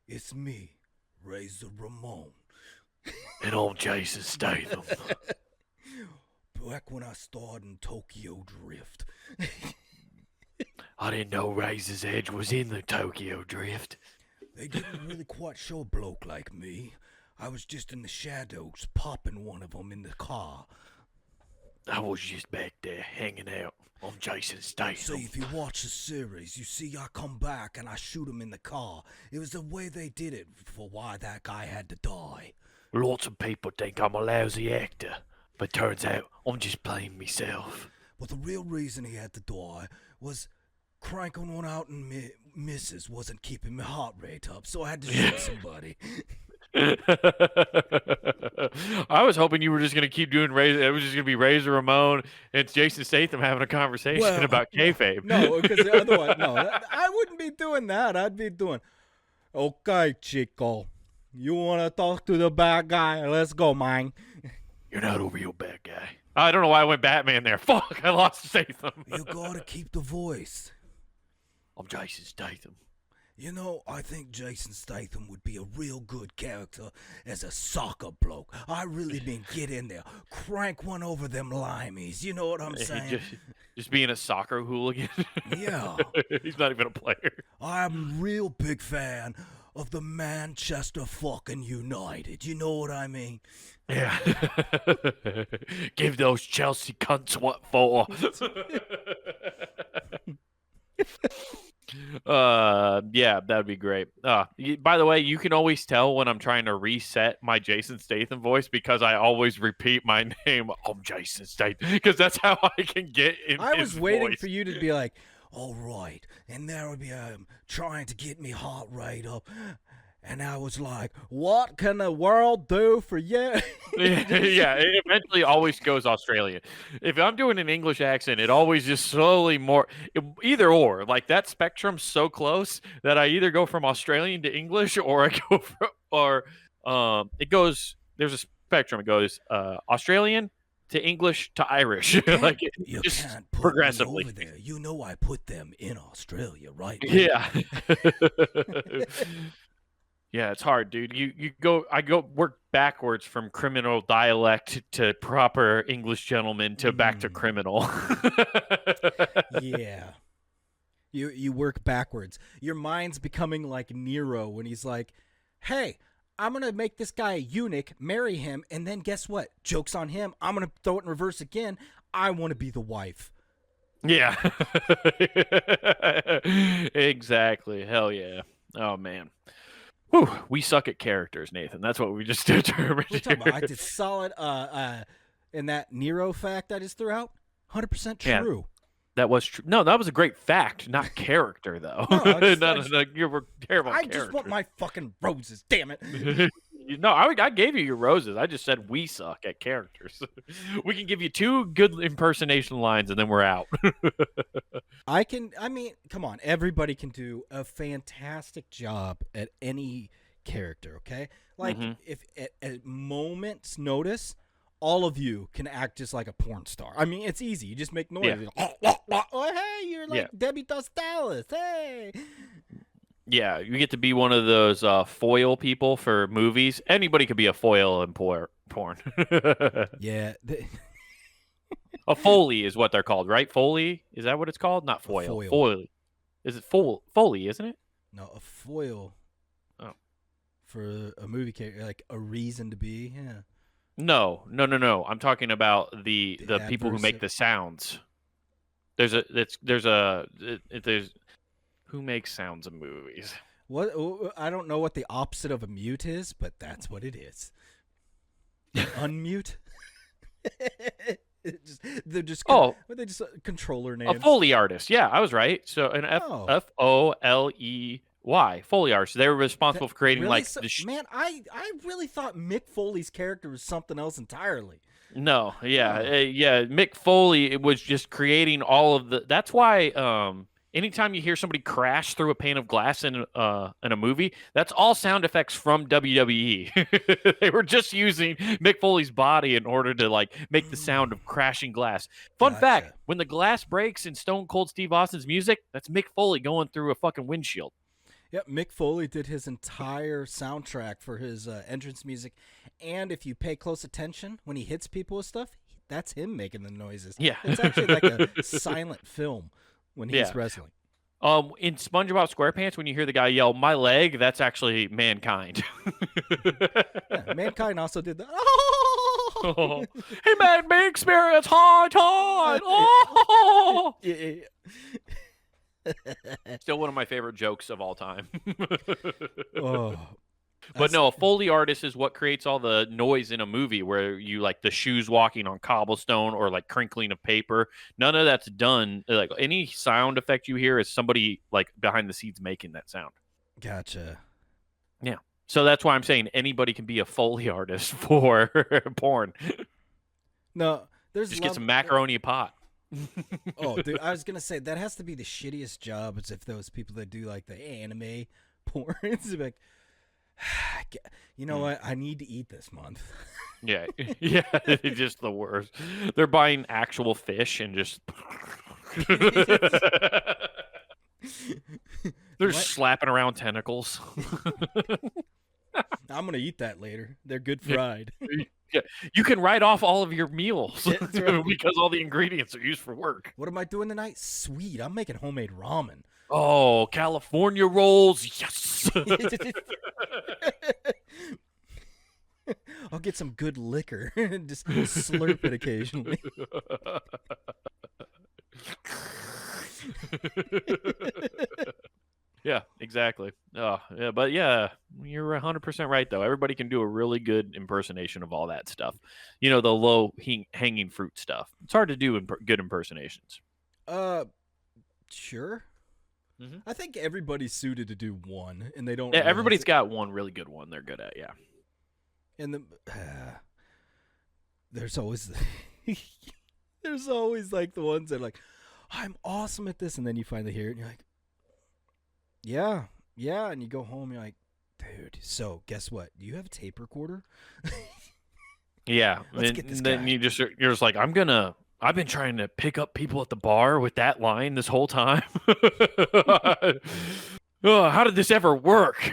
It's me, Razor Ramon. And I'm Jason Statham. Back when I starred in Tokyo Drift. I didn't know Razor's Edge was in the Tokyo Drift. They didn't really quite show a bloke like me. I was just in the shadows, popping one of them in the car. I was just back there hanging out. I'm Jason See, Statham. if you watch the series, you see I come back and I shoot him in the car. It was the way they did it for why that guy had to die. Lots of people think I'm a lousy actor, but turns out I'm just playing myself. But the real reason he had to die was cranking one out and misses wasn't keeping my heart rate up, so I had to shoot somebody. I was hoping you were just going to keep doing Razor. It was just going to be Razor Ramon and it's Jason Statham having a conversation about kayfabe. No, because otherwise, no, I wouldn't be doing that. I'd be doing, okay, Chico, you want to talk to the bad guy? Let's go, man. You're not a real bad guy. I don't know why I went Batman there. Fuck, I lost Statham. You gotta keep the voice. I'm Jason Statham. You know, I think Jason Statham would be a real good character as a soccer bloke. I really mean get in there, crank one over them limeys. You know what I'm saying? Just being a soccer hooligan. Yeah. He's not even a player. I'm a real big fan of the Manchester fucking United. You know what I mean? Yeah. Give those Chelsea cunts what for. Yeah, that'd be great. By the way, you can always tell when I'm trying to reset my Jason Statham voice because I always repeat my name. I'm Jason Statham because that's how I can get in. I was waiting voice. for you to be like, all right, and there would be trying to get me heart rate up. And I was like, what can the world do for you? Yeah, it eventually always goes Australian. If I'm doing an English accent, it always just slowly either or. Like that spectrum's so close that I either go from Australian to English or I go it goes, there's a spectrum. It goes Australian to English to Irish. Like you just can't put progressively. me over there. You know I put them in Australia, right? Yeah. Yeah, it's hard, dude. I go work backwards from criminal dialect to proper English gentleman to back to criminal. Yeah. You work backwards. Your mind's becoming like Nero when he's like, hey, I'm going to make this guy a eunuch, marry him, and then guess what? Joke's on him. I'm going to throw it in reverse again. I want to be the wife. Yeah. Exactly. Hell yeah. Oh, man. Whew, we suck at characters, Nathan. That's what we just determined here. I did solid in that Nero fact I just threw out. 100% true. Yeah, that was true. No, that was a great fact, not character, though. No, you were terrible. I just want my fucking roses, damn it. No, I gave you your roses. I just said we suck at characters. We can give you 2 good impersonation lines and then we're out. I mean, come on. Everybody can do a fantastic job at any character, okay? Like, if at a moment's notice, all of you can act just like a porn star. I mean, it's easy. You just make noise. Yeah. Oh, hey, you're like Debbie Does Dallas. Hey. Yeah, you get to be one of those foil people for movies. Anybody could be a foil in porn. Yeah. A Foley is what they're called, right? Foley? Is that what it's called? Not foil. Foley. Is it Foley, isn't it? No, a foil. Oh. For a movie character, like a reason to be, yeah. No. I'm talking about the people who make the sounds. There's who makes sounds in movies. What? I don't know what the opposite of a mute is, but that's what it is. Unmute. They're just controller names. A Foley artist. Yeah, I was right. So an Foley. Foley artist. They were responsible for creating really? Man, I really thought Mick Foley's character was something else entirely. No, yeah, Mick Foley, it was just creating all of the. That's why. Anytime you hear somebody crash through a pane of glass in a movie, that's all sound effects from WWE. They were just using Mick Foley's body in order to like make the sound of crashing glass. Fun fact: when the glass breaks in Stone Cold Steve Austin's music, that's Mick Foley going through a fucking windshield. Yep, Mick Foley did his entire soundtrack for his entrance music, and if you pay close attention when he hits people with stuff, that's him making the noises. Yeah. It's actually like a silent film when he's Yeah. wrestling. In SpongeBob SquarePants, when you hear the guy yell "My leg," that's actually Mankind. Yeah, Mankind also did that. Oh, he made me experience high tide. Oh! Yeah. Still one of my favorite jokes of all time. Oh. But no, a Foley artist is what creates all the noise in a movie where you like the shoes walking on cobblestone or like crinkling of paper. None of that's done. Like any sound effect you hear is somebody like behind the scenes making that sound. Gotcha. Yeah. So that's why I'm saying anybody can be a Foley artist for porn. No, there's just get some macaroni pot. Oh, dude, I was gonna say that has to be the shittiest job. Is if those people that do like the anime porn, it's like, you know what? I need to eat this month. Yeah, yeah, it's just the worst. They're buying actual fish and just they're slapping around tentacles. I'm gonna eat that later. They're good fried. Yeah, you can write off all of your meals right. because all the ingredients are used for work. What am I doing tonight? Sweet, I'm making homemade ramen. Oh, California rolls, yes. I'll get some good liquor and just slurp it occasionally. Yeah, exactly. Oh, yeah, but yeah, you're 100% right though. Everybody can do a really good impersonation of all that stuff. You know, the low hanging fruit stuff. It's hard to do good impersonations. Sure. Mm-hmm. I think everybody's suited to do one, and they don't. Yeah, everybody's got one really good one they're good at. Yeah. And there's always there's always like the ones that are like, I'm awesome at this, and then you finally hear it, and you're like, yeah, and you go home, you're like, dude. So guess what? Do you have a tape recorder? Yeah, Let's get this and then guy. you're just like, I've been trying to pick up people at the bar with that line this whole time. Oh, how did this ever work?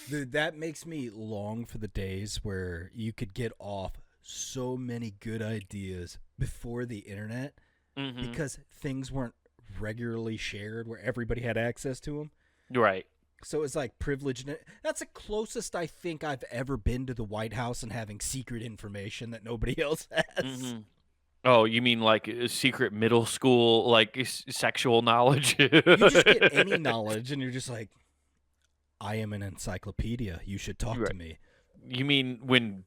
Dude, that makes me long for the days where you could get off so many good ideas before the internet because things weren't regularly shared where everybody had access to them. Right. So it's like privileged. That's the closest I think I've ever been to the White House and having secret information that nobody else has. Mm-hmm. Oh, you mean like secret middle school, like sexual knowledge? You just get any knowledge, and you're just like, I am an encyclopedia. You should talk to me. You mean when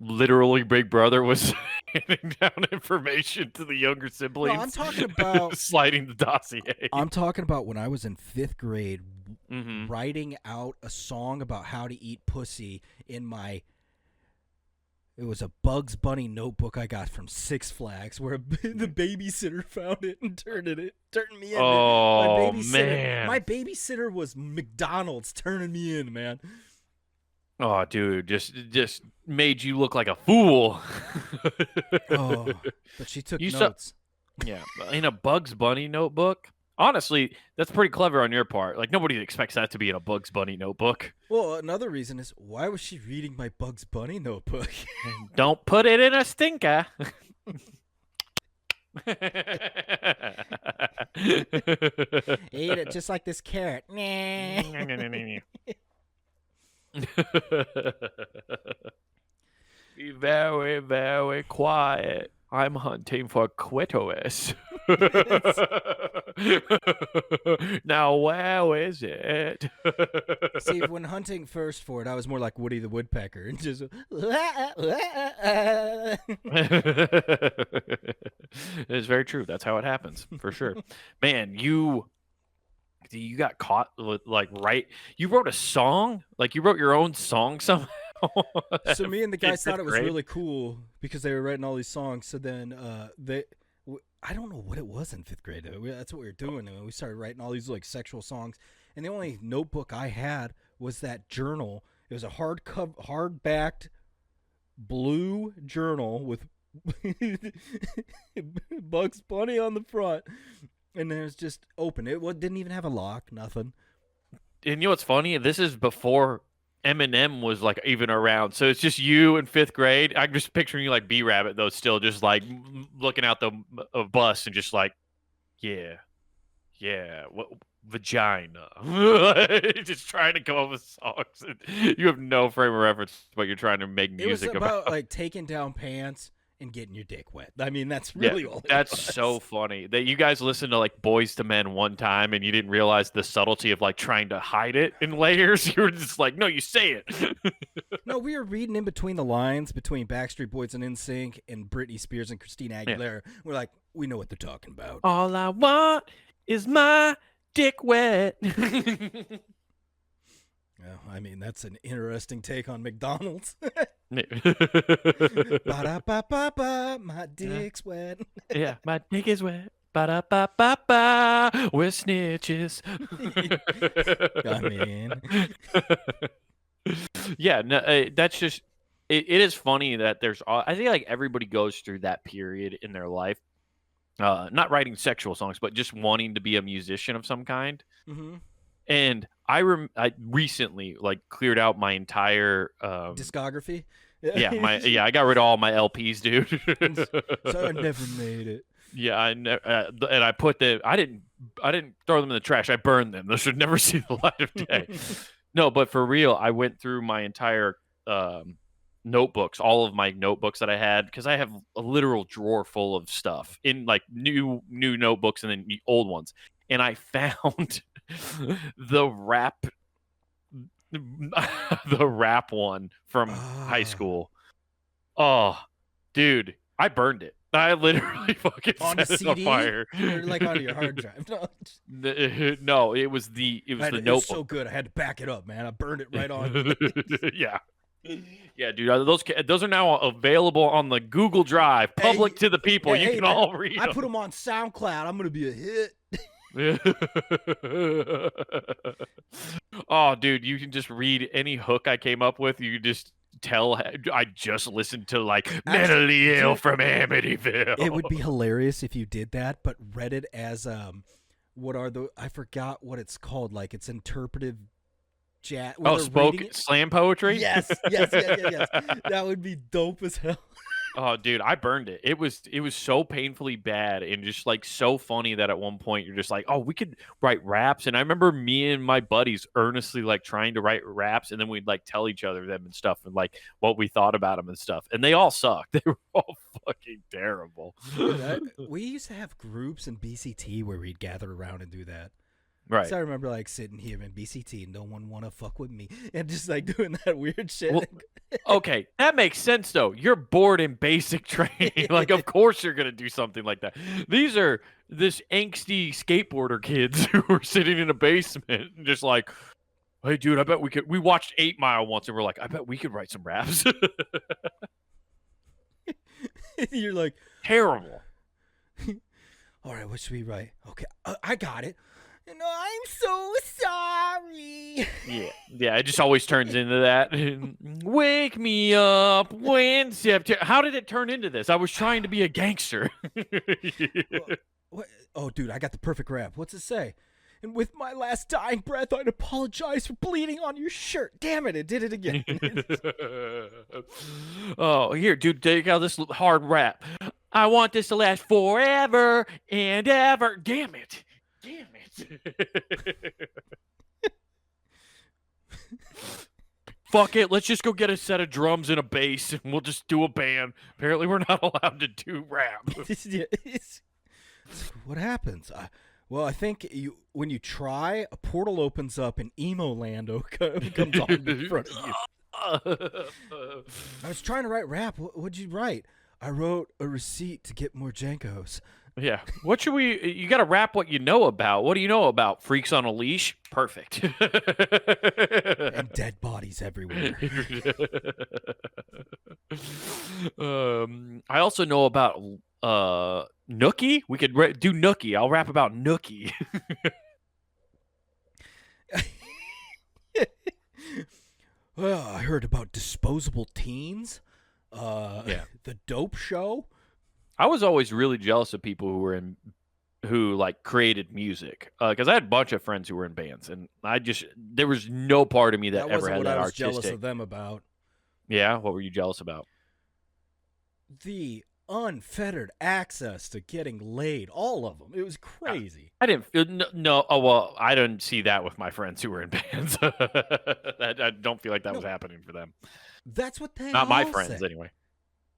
literally Big Brother, was handing down information to the younger siblings? No, I'm talking about sliding the dossier. I'm talking about when I was in 5th grade, writing out a song about how to eat pussy in my. It was a Bugs Bunny notebook I got from Six Flags, where the babysitter found it and turned me in. Oh, man. My babysitter was McDonald's turning me in, man. Oh, dude, just made you look like a fool. Oh, but she took notes. Yeah, in a Bugs Bunny notebook. Honestly, that's pretty clever on your part. Like, nobody expects that to be in a Bugs Bunny notebook. Well, another reason is, why was she reading my Bugs Bunny notebook? Don't put it in a stinker. Eat it just like this carrot. Be very, very quiet. I'm hunting for clitoris. Now, where is it? See, when hunting first for it, I was more like Woody the Woodpecker. And just... It's very true. That's how it happens, for sure. Man, you got caught, like, right? You wrote a song? Like, you wrote your own song somehow? So me and the guys thought it was really cool because they were writing all these songs. So then I don't know what it was in 5th grade. That's what we were doing. We started writing all these like sexual songs. And the only notebook I had was that journal. It was a hard-backed blue journal with Bugs Bunny on the front. And it was just open. It didn't even have a lock, nothing. And you know what's funny? This is before Eminem was like even around. So it's just you in 5th grade. I'm just picturing you like B Rabbit though, still just like looking out the bus and just like, yeah, yeah, what vagina? Just trying to come up with songs. You have no frame of reference, but you're trying to make music It was about like taking down pants and getting your dick wet. I mean, that's really all it that's was. so funny that you guys listened to like Boys to Men one time and you didn't realize the subtlety of like trying to hide it in layers. You were just like, no, you say it. No, we were reading in between the lines between Backstreet Boys and NSYNC and Britney Spears and Christina Aguilera. Yeah. We're like, we know what they're talking about. All I want is my dick wet. Well, I mean, that's an interesting take on McDonald's. Ba-da-ba-ba-ba, my dick's wet. Yeah, my dick is wet. Ba-da-ba-ba-ba, we're snitches. I mean. Yeah, no, that's just, it is funny that I think like everybody goes through that period in their life. Not writing sexual songs, but just wanting to be a musician of some kind. Mm-hmm. And I recently like cleared out my entire discography. I got rid of all my LPs, dude. So I never made it. Yeah, and I put I didn't throw them in the trash. I burned them. Those should never see the light of day. No, but for real, I went through my entire notebooks, all of my notebooks that I had, because I have a literal drawer full of stuff in like new notebooks and then old ones. And I found the rap one from high school. Oh, dude, I burned it. I literally fucking on set a CD? it on fire. Or like on your hard drive? No, it was the notebook. It was so good. I had to back it up, man. I burned it right on. Yeah. Yeah, dude. Those are now available on the Google Drive, public to the people. You can all read them. I put them on SoundCloud. I'm gonna be a hit. Oh, dude, you can just read any hook I came up with. You just tell I just listened to like Mentally Ill from Amityville. It would be hilarious if you did that, but read it as I forgot what it's called. Like it's interpretive jazz. Slam poetry? Yes. That would be dope as hell. Oh, dude, I burned it. It was so painfully bad and just like so funny that at one point you're just like, oh, we could write raps. And I remember me and my buddies earnestly like trying to write raps, and then we'd like tell each other them and stuff and like what we thought about them and stuff. And they all sucked. They were all fucking terrible. Dude, we used to have groups in BCT where we'd gather around and do that. Right. So I remember like sitting here in BCT, no one want to fuck with me, and just like doing that weird shit. Well, okay, that makes sense though. You're bored in basic training. Like, of course you're gonna do something like that. These are this angsty skateboarder kids who were sitting in a basement and just like, hey, dude, I bet we could. We watched 8 Mile once, and we're like, I bet we could write some raps. You're like, terrible. All right, what should we write? Okay, I got it. No, I'm so sorry. Yeah. It just always turns into that. Wake me up when September. How did it turn into this? I was trying to be a gangster. What? Oh, dude, I got the perfect rap. What's it say? And with my last dying breath, I'd apologize for bleeding on your shirt. Damn it did it again. Oh, here, dude, take out this hard rap. I want this to last forever and ever. Damn it. Fuck it, let's just go get a set of drums and a bass and we'll just do a band. Apparently we're not allowed to do rap. What happens? Well, I think when you try, a portal opens up and emo land comes on in front of you. I was trying to write rap. What'd you write? I wrote a receipt to get more Jankos. Yeah. What should you got to rap what you know about. What do you know about? Freaks on a Leash? Perfect. And dead bodies everywhere. I also know about Nookie. We could do Nookie. I'll rap about Nookie. Well, I heard about disposable teens. The Dope Show. I was always really jealous of people who were in who like created music, because I had a bunch of friends who were in bands, and there was no part of me that That ever wasn't had what that I was jealous artistic. of them about. Yeah, what were you jealous about? The unfettered access to getting laid, all of them. It was crazy. I didn't feel no. Oh well, I didn't see that with my friends who were in bands. I don't feel like that was No, happening for them. that's what they Not my all friends, say. anyway.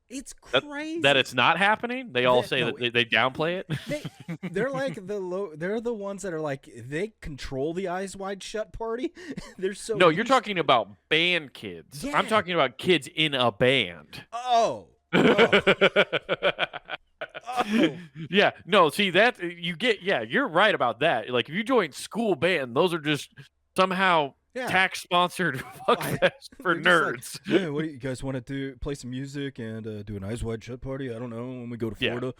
It's That crazy. it's not happening. They all say No, that they downplay they it. they're like they're the ones that are like they control the eyes wide shut party. They're so No, you're used. talking about band kids. I'm Yeah. talking about kids in a band. Oh. Oh. Oh. Yeah, no, see that you get, yeah, you're right about that. Like if you join school band, those are just somehow Yeah. tax sponsored fuck fest for They're just like, nerds. yeah, what do you guys want to do? Play some music and do an eyes wide shut party? I don't know. When we go to Yeah. Florida.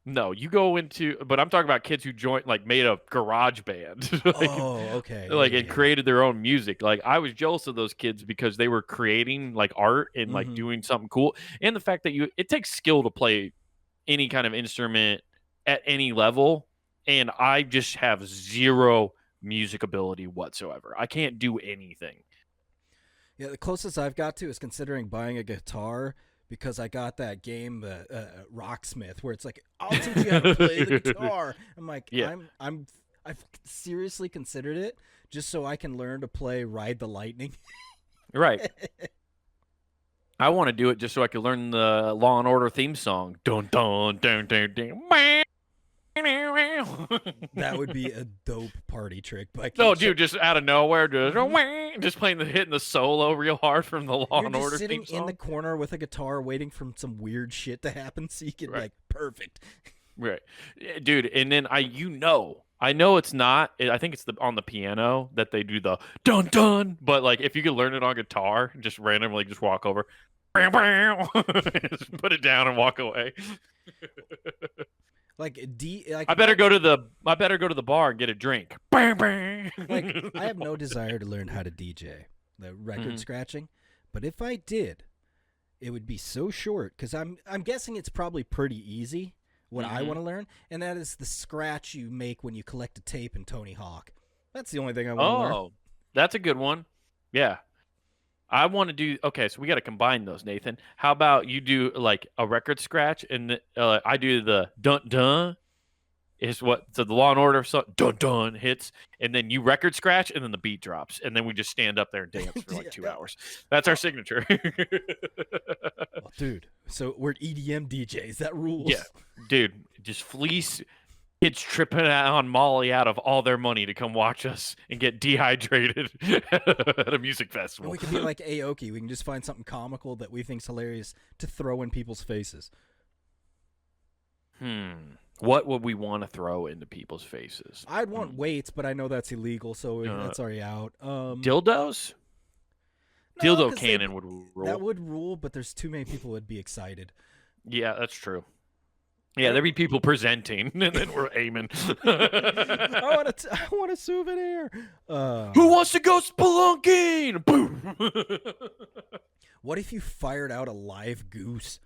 No, you go into, but I'm talking about kids who joined, like made a garage band, like, Oh, okay. like Yeah, and created their own music. Like I was jealous of those kids because they were creating like art and like Mhm. doing something cool, and the fact that it takes skill to play any kind of instrument at any level, and I just have zero music ability whatsoever. I can't do anything. Yeah, the closest I've got to is considering buying a guitar because I got that game, Rocksmith, where it's like, I'll teach you how to play the guitar. I'm like, Yeah, I've seriously considered it just so I can learn to play Ride the Lightning. right. I want to do it just so I could learn the Law and Order theme song. Dun dun dun dun dun. That would be a dope party trick. But I No, can't dude, just out of nowhere, just playing hitting the solo real hard from the Law You're and just Order sitting theme song. in the corner with a guitar waiting for some weird shit to happen so you can Right. like perfect. Right, dude, and then I know it's not. I think it's on the piano that they do the dun dun. But like, if you could learn it on guitar, just randomly, just walk over, just put it down and walk away. Like I better go to the bar and get a drink. like I have no desire to learn how to DJ, the record scratching, but if I did, it would be so short because I'm guessing it's probably pretty easy. What I want to learn, and that is the scratch you make when you collect a tape in Tony Hawk. That's the only thing I want to learn. Oh, that's a good one. Yeah. I want to do, okay, so we got to combine those, Nathan. How about you do like a record scratch and I do the dun dun is what, so the Law and Order dun dun hits, and then you record scratch and then the beat drops, and then we just stand up there and dance for like 2 hours. That's our signature. Oh, dude, so we're EDM DJs. That rules. Yeah, dude, just fleece kids tripping on Molly out of all their money to come watch us and get dehydrated at a music And festival. we can be like Aoki. We can just find something comical that we think's hilarious to throw in people's faces. What would we want to throw into people's faces? I'd want weights, but I know that's illegal, so that's already out. Dildos? No, Dildo 'cause cannon would rule. That would rule, but there's too many people that'd be excited. Yeah, that's true. Yeah, there'd be people presenting, and then we're aiming. I want a souvenir. Who wants to go spelunking? Boom! What if you fired out a live goose?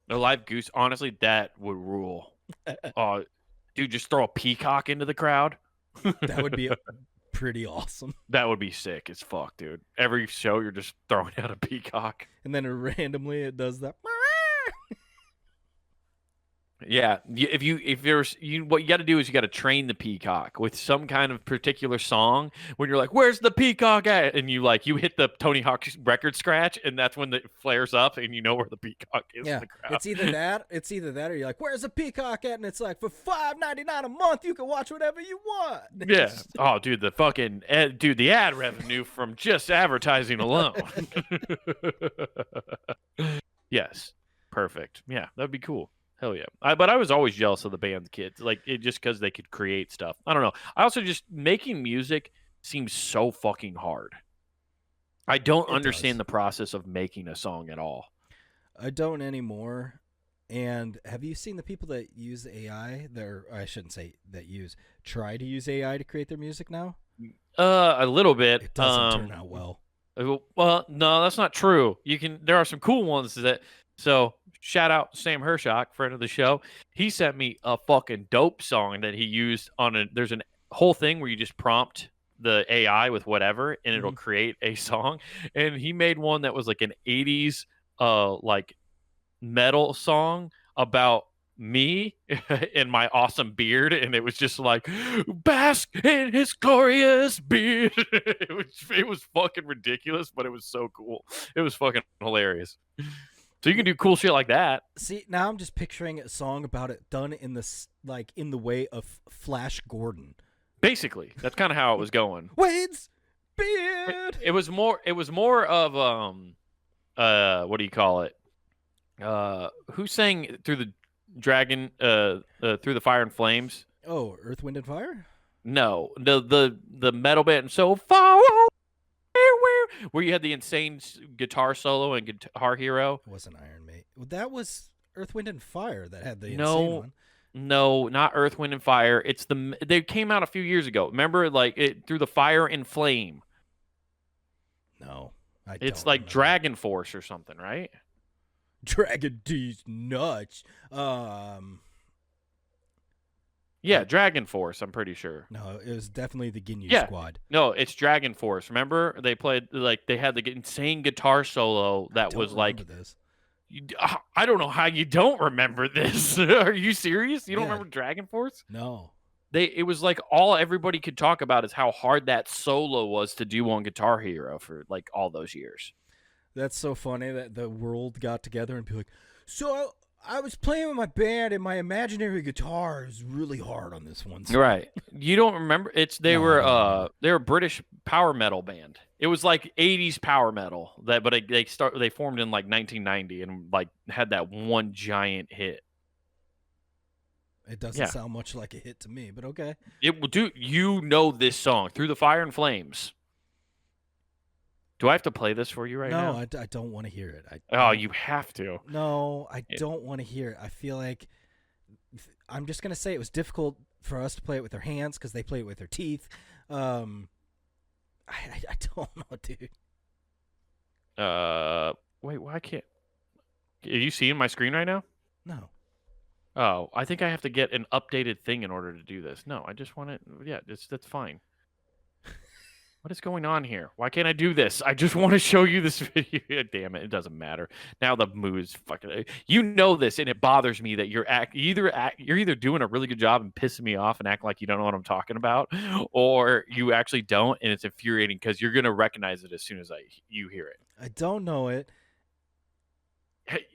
A live goose, honestly, that would rule. Dude, just throw a peacock into the crowd. That would be pretty awesome. That would be sick as fuck, dude. Every show, you're just throwing out a peacock. And then randomly it does that. Yeah, if there's what you got to do is you got to train the peacock with some kind of particular song. When you're like, "Where's the peacock at?" and you hit the Tony Hawk record scratch, and that's when it flares up, and you know where the peacock is. Yeah, in the crowd. it's either that, or you're like, "Where's the peacock at?" And it's like, for $5.99 a month, you can watch whatever you want. Yeah. Oh, dude, the ad revenue from just advertising alone. Yes, perfect. Yeah, that'd be cool. Hell yeah. But I was always jealous of the band's kids, just because they could create stuff. I don't know. I also just making music seems so fucking hard. I don't understand the process of making a song at all. I don't anymore. And have you seen the people that use AI? I shouldn't say that try to use AI to create their music now? A little bit. It doesn't turn out well. Well, no, that's not true. There are some cool ones so shout out Sam Hershock, friend of the show. He sent me a fucking dope song that he used on a. There's a whole thing where you just prompt the AI with whatever, and it'll create a song. And he made one that was like an '80s, like metal song about me and my awesome beard, and it was just like bask in his glorious beard. It was fucking ridiculous, but it was so cool. It was fucking hilarious. So you can do cool shit like that. See, now I'm just picturing a song about it done in this, like, in the way of Flash Gordon. Basically, that's kind of how it was going. Wade's beard. It was more of what do you call it? Who sang through the dragon through the fire and flames? Oh, Earth, Wind, and Fire? No, the metal band so far where you had the insane guitar solo and Guitar Hero. It wasn't Iron Maiden. Well, that was Earth, Wind, and Fire that had the No. insane one. No, not Earth, Wind, and Fire. They came out a few years ago. Remember, like it through the fire and flame. No, It's like Dragon Force or something, right? Dragon D's nuts. Yeah, Dragon Force. I'm pretty sure. No, it was definitely the Ginyu Squad. No, it's Dragon Force. Remember, they played like they had the insane guitar solo that was like. This. I don't know how you don't remember this. Are you serious? You don't remember Dragon Force? No. It was like everybody could talk about is how hard that solo was to do on Guitar Hero for like all those years. That's so funny that the world got together and be like, so I was playing with my band and my imaginary guitar is really hard on this one. Right. You don't remember? They were a British power metal band. It was like 80s power metal but they formed in like 1990 and like had that one giant hit. It doesn't sound much like a hit to me, but okay. It will do. You know this song, Through the Fire and Flames. Do I have to play this for you now? No, I don't want to hear it. You have to. No, I don't want to hear it. I feel like I'm just going to say it was difficult for us to play it with our hands because they play it with their teeth. I don't know, dude. Wait, why can't... Are you seeing my screen right now? No. Oh, I think I have to get an updated thing in order to do this. No, I just want it... Yeah, that's fine. What is going on here? Why can't I do this? I just want to show you this video. Damn it, it doesn't matter. Now the mood is fucking... You know this, and it bothers me that you're either doing a really good job and pissing me off and acting like you don't know what I'm talking about, or you actually don't, and it's infuriating because you're going to recognize it as soon as you hear it. I don't know it. Hey,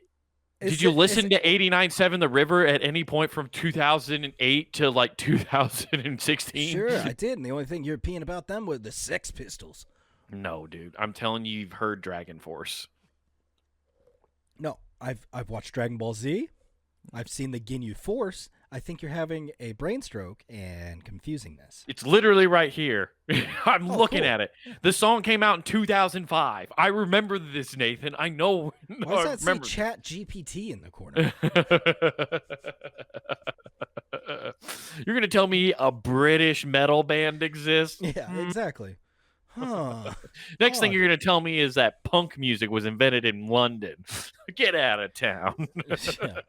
did you listen to 89.7 The River at any point from 2008 to like 2016? Sure, I did. And the only thing European about them were the Sex Pistols. No, dude. I'm telling you, you've heard Dragon Force. No, I've watched Dragon Ball Z. I've seen the Ginyu Force. I think you're having a brain stroke and confusing this. It's literally right here. I'm looking at it. The song came out in 2005. I remember this, Nathan. I know. Why does that say Chat GPT in the corner? You're going to tell me a British metal band exists? Yeah, exactly. Huh. Next thing you're going to tell me is that punk music was invented in London. Get out of town. Yeah.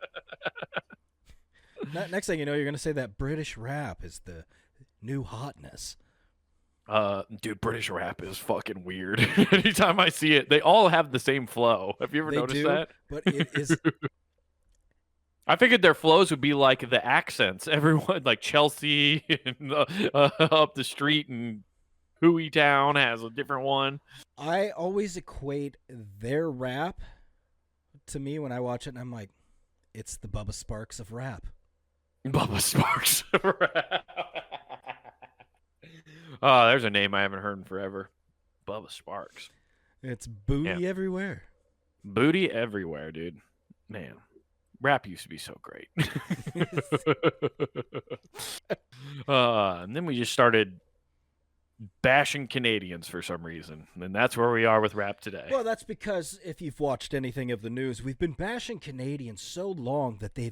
Next thing you know, you're going to say that British rap is the new hotness. Dude, British rap is fucking weird. Anytime I see it, they all have the same flow. Have you ever noticed that? But it is... I figured their flows would be like the accents. Everyone, like Chelsea and up the street and Hooey Town has a different one. I always equate their rap to me when I watch it, and I'm like, it's the Bubba Sparks of rap. Bubba Sparks of rap. Oh, there's a name I haven't heard in forever. Bubba Sparks. It's booty everywhere. Booty everywhere, dude. Man, rap used to be so great. And then we just started bashing Canadians for some reason, and that's where we are with rap today. Well, that's because if you've watched anything of the news, we've been bashing Canadians so long that they're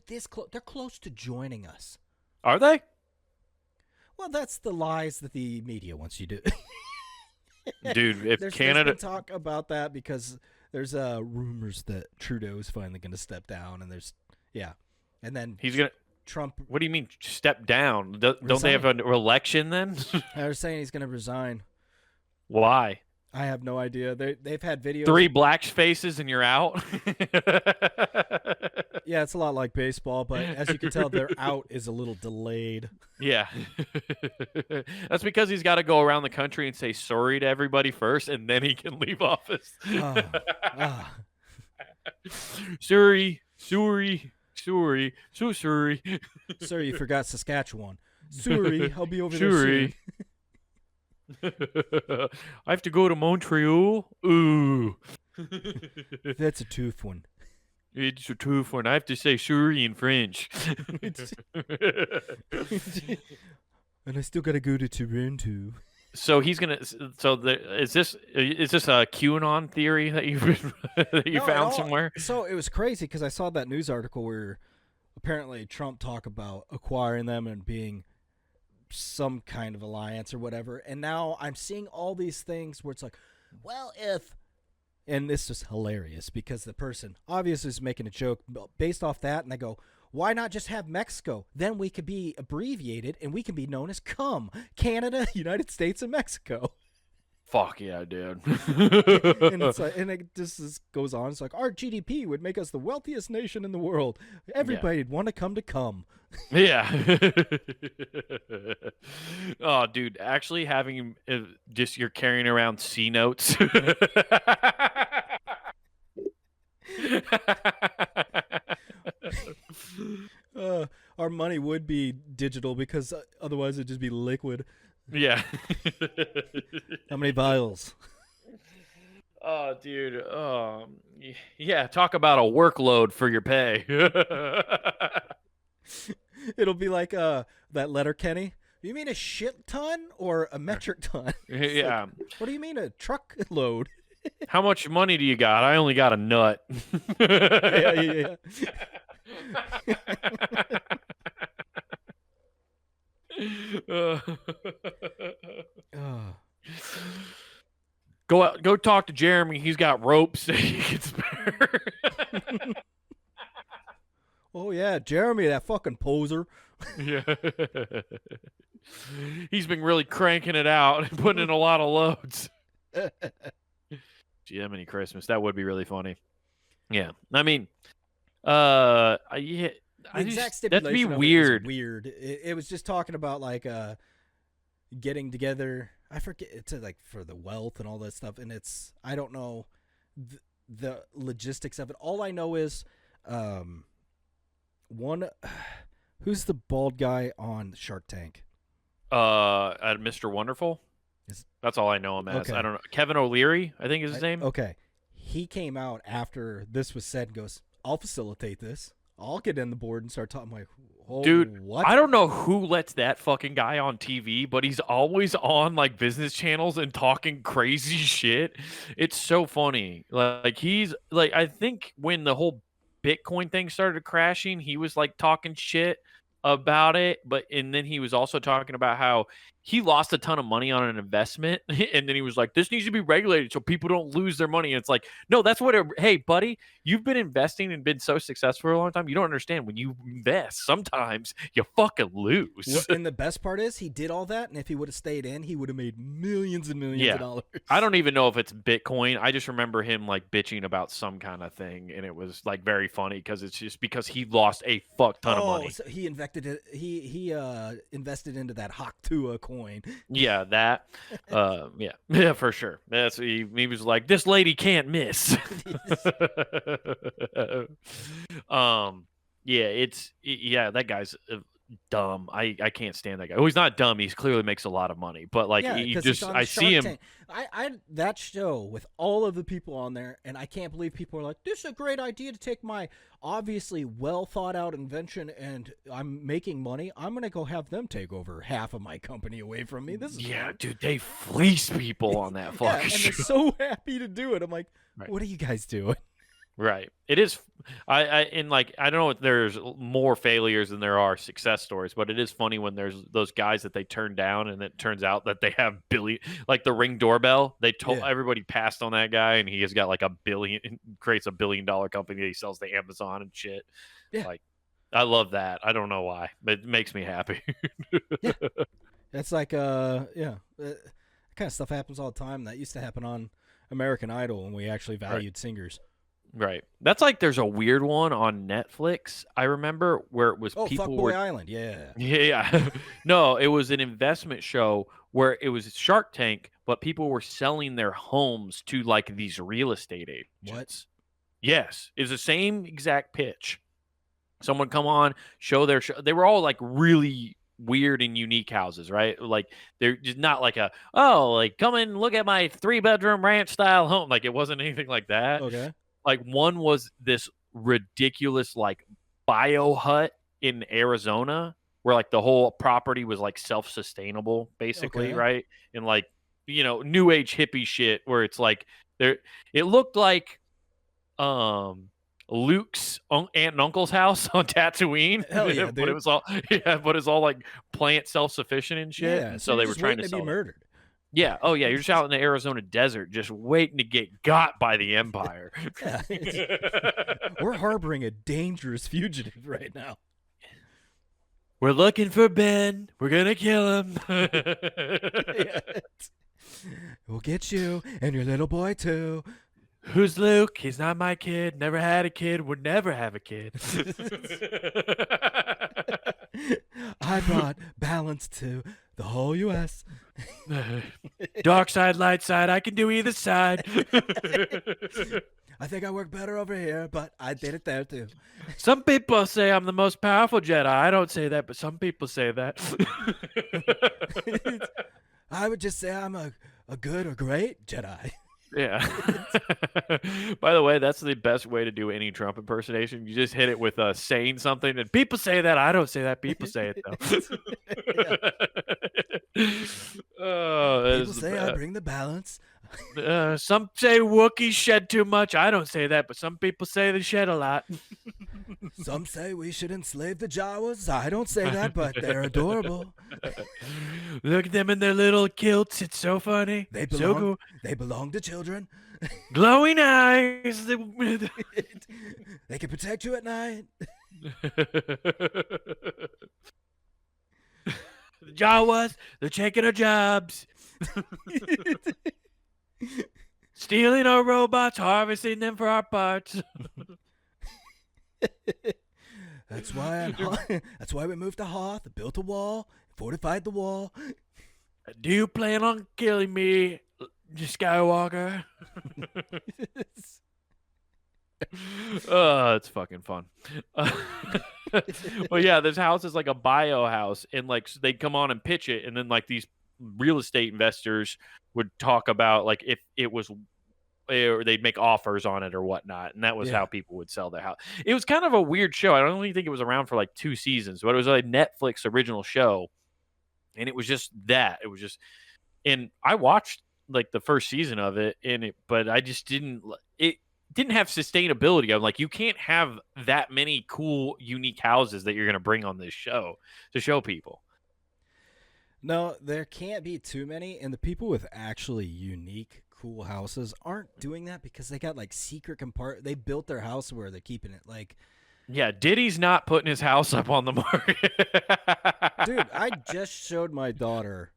this close. They're close to joining us. Are they? Well, that's the lies that the media wants you to. Dude, if there's Canada been talk about that because there's rumors that Trudeau is finally going to step down, and and then he's gonna. Trump. What do you mean step down? Don't they have an election then? I was saying he's going to resign. Why? I have no idea. They've had videos. 3 black faces and you're out. Yeah, it's a lot like baseball, but as you can tell, their out is a little delayed. Yeah. That's because he's got to go around the country and say sorry to everybody first, and then he can leave office. Sorry. So sorry. Sir, you forgot Saskatchewan. Sorry, I'll be over there soon. I have to go to Montreal. Ooh. That's a tough one. It's a tough one. I have to say sorry in French. And I still got to go to Toronto. So he's gonna. Is this a QAnon theory that you found somewhere? So it was crazy because I saw that news article where apparently Trump talked about acquiring them and being some kind of alliance or whatever, and now I'm seeing all these things where it's like, well, if, and this is hilarious because the person obviously is making a joke based off that, and they go, why not just have Mexico? Then we could be abbreviated and we can be known as CUM, Canada, United States, and Mexico. Fuck yeah, dude. And it's like, and it just goes on. It's like, our GDP would make us the wealthiest nation in the world. Everybody'd want to come to CUM. Yeah. Oh, dude, actually having just you're carrying around C notes. Our money would be digital because otherwise it'd just be liquid. Yeah. How many vials? Oh, dude. Yeah, talk about a workload for your pay. It'll be like that letter, Kenny. You mean a shit ton or a metric ton? Yeah. Like, what do you mean a truck load? How much money do you got? I only got a nut. Yeah. Go talk to Jeremy. He's got ropes that he can spare. Oh yeah, Jeremy, that fucking poser. Yeah. He's been really cranking it out and putting in a lot of loads. Jiminy Christmas. That would be really funny. Yeah. I mean, yeah. The exact stipulation that'd be of weird. It was weird. It was just talking about like getting together. I forget, it's like for the wealth and all that stuff, and it's, I don't know the logistics of it. All I know is who's the bald guy on Shark Tank? Mr. Wonderful. That's all I know him as. Okay. I don't know. Kevin O'Leary, I think is his name. Okay. He came out after this was said and goes, I'll facilitate this. I'll get in the board and start talking. I'm like, oh, dude, what? I don't know who lets that fucking guy on TV, but he's always on like business channels and talking crazy shit. It's so funny. Like he's like, I think when the whole Bitcoin thing started crashing, he was like talking shit about it, and then he was also talking about how he lost a ton of money on an investment, and then he was like, this needs to be regulated so people don't lose their money. And it's like, no, that's what hey buddy, you've been investing and been so successful for a long time, you don't understand, when you invest sometimes you fucking lose. And the best part is he did all that, and if he would have stayed in, he would have made millions and millions of dollars. I don't even know if it's Bitcoin. I just remember him like bitching about some kind of thing, and it was like very funny because it's just because he lost a fuck ton of money. So he invested into that Haktua coin. Yeah, that. Yeah, for sure. That's he was like, this lady can't miss. Yeah, that guy's dumb. I can't stand that guy. Oh, he's not dumb. He clearly makes a lot of money, but like I see him. Tank. I that show with all of the people on there, and I can't believe people are like, this is a great idea to take my obviously well thought out invention, and I'm making money. I'm gonna go have them take over half of my company away from me. This is fun. Dude, they fleece people on that fucking and show. they're so happy to do it. I'm like, right. What are you guys doing? Right. It is. And like I don't know if there's more failures than there are success stories, but it is funny when there's those guys that they turn down, and it turns out that they have billion, like the Ring doorbell. They told Yeah. everybody passed on that guy, and he has got like a billion, creates $1 billion company that he sells to Amazon and shit. Yeah. Like I love that. I don't know why, but it makes me happy. Yeah. That's like yeah. That kind of stuff happens all the time. That used to happen on American Idol when we actually Right. valued singers. Right. That's like there's a weird one on Netflix. I remember where it was Oh, people Fuckboy were. Island. Yeah. Yeah. No, it was an investment show where it was Shark Tank, but people were selling their homes to like these real estate What? agents. Yes, it's the same exact pitch. Someone come on, show their show. They were all like really weird and unique houses, right? Like they're just not like like come and look at my 3-bedroom ranch style home. Like it wasn't anything like that. Okay. Like one was this ridiculous like bio hut in Arizona where like the whole property was like self-sustainable basically, Okay. right? And like, new age hippie shit where it's like there it looked like Luke's aunt and uncle's house on Tatooine, Hell yeah, but it dude. was all yeah, but it's all like plant self-sufficient and shit, Yeah. and So so you're they were just trying waiting to to be sell it. murdered. Yeah. Oh, yeah. You're just out in the Arizona desert, just waiting to get got by the Empire. Yeah. We're harboring a dangerous fugitive right now. We're looking for Ben. We're gonna kill him. Yeah. We'll get you and your little boy too. Who's Luke? He's not my kid. Never had a kid. Would never have a kid. I brought balance to the whole U.S. Dark side, light side. I can do either side. I think I work better over here, but I did it there too. Some people say I'm the most powerful Jedi. I don't say that, but some people say that. I would just say I'm a good or great Jedi. Yeah. By the way, that's the best way to do any Trump impersonation. You just hit it with saying something, and people say that. I don't say that. People say it though. Oh, that People is the say I best. bring the balance. Some say Wookiees shed too much. I don't say that, but some people say they shed a lot. Some say we should enslave the Jawas. I don't say that, but they're adorable. Look at them in their little kilts. It's so funny. They So belong. cool. They belong to children. Glowing eyes. They can protect you at night. The Jawas, they're taking our jobs. Stealing our robots, harvesting them for our parts. That's why that's why we moved to Hoth, built a wall, fortified the wall. Do you plan on killing me, Skywalker? Oh, it's fucking fun. Well, yeah, this house is like a bio house, and like so they'd come on and pitch it, and then like these real estate investors would talk about like if it was, or they'd make offers on it or whatnot, and that was Yeah. how people would sell their house. It was kind of a weird show. I don't even think it was around for like 2 seasons, but it was a Netflix original show, and it was just that. It was just, and I watched like the first season of it, but I just didn't. It didn't have sustainability. I'm like, you can't have that many cool, unique houses that you're going to bring on this show to show people. No, there can't be too many, and the people with actually unique, cool houses aren't doing that because they got like secret They built their house where they're keeping it. Like, Yeah, Diddy's not putting his house up on the market. dude, I just showed my daughter,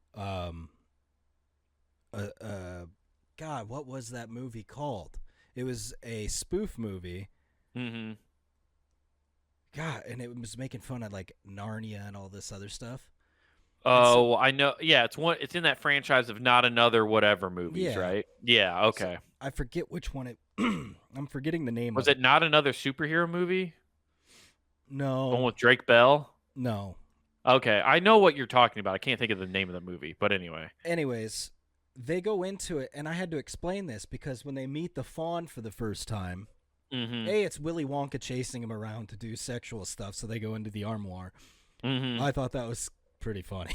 God, what was that movie called? It was a spoof movie. Mm-hmm. God, and it was making fun of like Narnia and all this other stuff. Oh, I know. Yeah, it's in that franchise of Not Another Whatever movies, Yeah. right? Yeah, okay. So I forget which one it. I'm forgetting the name. Was of it Not Another Superhero movie? No. The one with Drake Bell? No. Okay, I know what you're talking about. I can't think of the name of the movie, but anyway. Anyways, they go into it, and I had to explain this because when they meet the fawn for the first time, Mm-hmm. it's Willy Wonka chasing him around to do sexual stuff, so they go into the armoire. Mm-hmm. I thought that was pretty funny.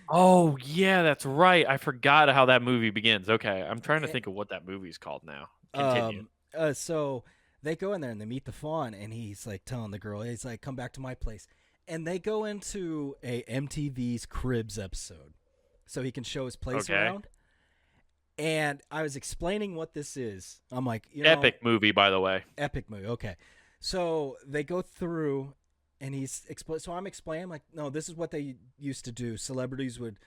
Oh, yeah, that's right. I forgot how that movie begins. Okay, I'm trying to think of what that movie's called now. Continue. So they go in there and they meet the fawn, and he's like telling the girl, he's like, come back to my place. And they go into a MTV's Cribs episode so he can show his place around. And I was explaining what this is. I'm like, epic movie, by the way. Epic movie. Okay. So they go through, and so I'm explaining, like, no, this is what they used to do. Celebrities would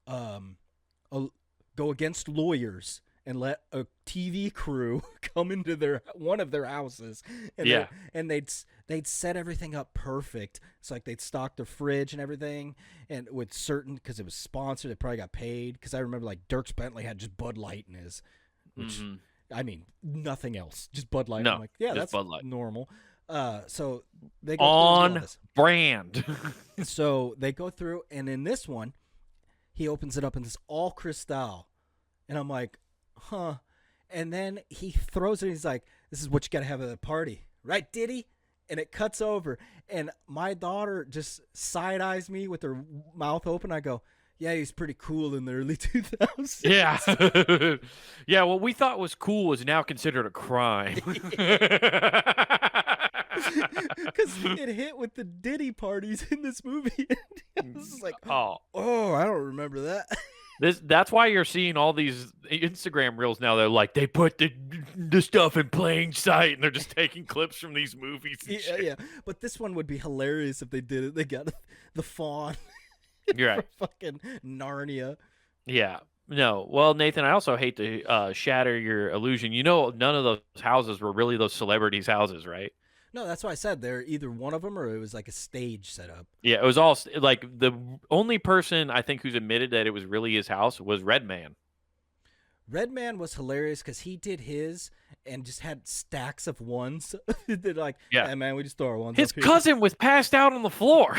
go against lawyers and let a TV crew come into one of their houses, and they'd set everything up perfect. It's like they'd stock the fridge and everything, and with certain, because it was sponsored, they probably got paid. Because I remember like Dierks Bentley had just Bud Light in his, which I mean nothing else, just Bud Light. No, I'm like, yeah, that's Bud Light. normal. So they go on brand. So they go through, and in this one, he opens it up and it's all Cristal, and I'm like, huh. And then he throws it, and he's like, this is what you gotta have at a party, right, Diddy? And it cuts over, and my daughter just side eyes me with her mouth open. I go, yeah, he's pretty cool in the early 2000s. Yeah. Yeah, what we thought was cool is now considered a crime. Because it hit with the Diddy parties in this movie. I was like, oh, I don't remember that. That's why you're seeing all these Instagram reels now. They're like, they put the stuff in plain sight, and they're just taking clips from these movies. Yeah. But this one would be hilarious if they did it. They got the fawn. You're right. Fucking Narnia. Yeah. No. Well, Nathan, I also hate to shatter your illusion. You know, none of those houses were really those celebrities' houses, right? No, that's why I said they're either one of them or it was like a stage setup. Yeah, it was all like the only person I think who's admitted that it was really his house was Redman. Redman was hilarious because he did his and just had stacks of ones. They're like, yeah, hey, man, we just throw our ones. His up here. cousin was passed out on the floor.